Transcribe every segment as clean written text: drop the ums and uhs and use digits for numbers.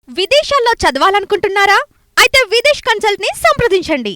విదేశాల్లో చదవాలనుకుంటున్నారా? అయితే విదేశ్ కన్సల్ట్ ని సంప్రదించండి.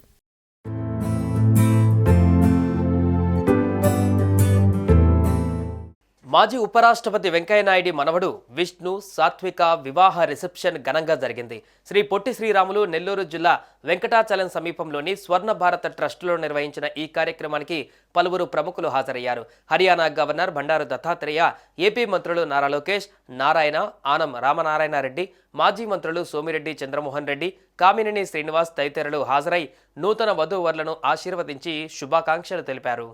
మాజీ ఉపరాష్ట్రపతి వెంకయ్యనాయుడి మనవడు విష్ణు సాత్విక వివాహ రిసెప్షన్ ఘనంగా జరిగింది. శ్రీ పొట్టి శ్రీరాములు నెల్లూరు జిల్లా వెంకటాచలం సమీపంలోని స్వర్ణ భారత ట్రస్టులో నిర్వహించిన ఈ కార్యక్రమానికి పలువురు ప్రముఖులు హాజరయ్యారు. హర్యానా గవర్నర్ బండారు దత్తాత్రేయ, ఏపీ మంత్రులు నారా లోకేష్, నారాయణ, ఆనం రామనారాయణ రెడ్డి, మాజీ మంత్రులు సోమిరెడ్డి చంద్రమోహన్ రెడ్డి, కామినేని శ్రీనివాస్ తదితరులు హాజరై నూతన వధూవరులను ఆశీర్వదించి శుభాకాంక్షలు తెలిపారు.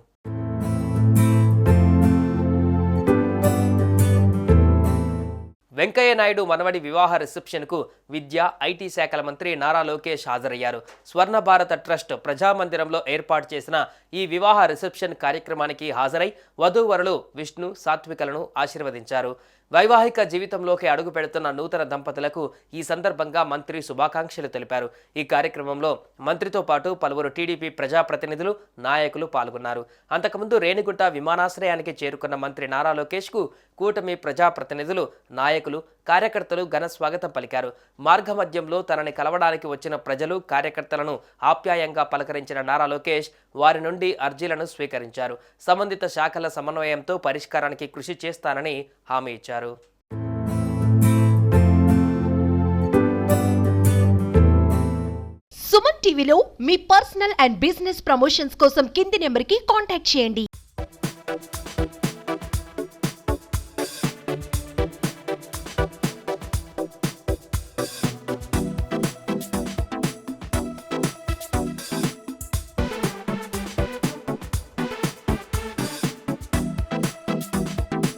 వెంకయ్యనాయుడు మనవడి వివాహ రిసెప్షన్కు విద్య, ఐటీ శాఖల మంత్రి నారా లోకేష్ హాజరయ్యారు. స్వర్ణ భారత ట్రస్ట్ ప్రజామందిరంలో ఏర్పాటు చేసిన ఈ వివాహ రిసెప్షన్ కార్యక్రమానికి హాజరై వధూవరులు విష్ణు సాత్వికలను ఆశీర్వదించారు. వైవాహిక జీవితంలోకి అడుగు పెడుతున్న నూతన దంపతులకు ఈ సందర్భంగా మంత్రి శుభాకాంక్షలు తెలిపారు. ఈ కార్యక్రమంలో మంత్రితో పాటు పలువురు టీడీపీ ప్రజాప్రతినిధులు, నాయకులు పాల్గొన్నారు. అంతకుముందు రేణిగుంట విమానాశ్రయానికి చేరుకున్న మంత్రి నారా లోకేష్కు కూటమి ప్రజాప్రతినిధులు, నాయకులు, కార్యకర్తలు ఘన స్వాగతం పలికారు. మార్గమధ్యంలో తనని కలవడానికి వచ్చిన ప్రజలు, కార్యకర్తలను ఆప్యాయంగా పలకరించిన నారా లోకేష్ వారి నుండి అర్జీలను స్వీకరించారు. సంబంధిత శాఖల సమన్వయంతో పరిష్కారానికి కృషి చేస్తానని హామీ ఇచ్చారు. సుమన్ టీవీలో మీ పర్సనల్ అండ్ బిజినెస్ ప్రమోషన్స్ కోసం కింది నెంబర్కి కాంటాక్ట్ చేయండి.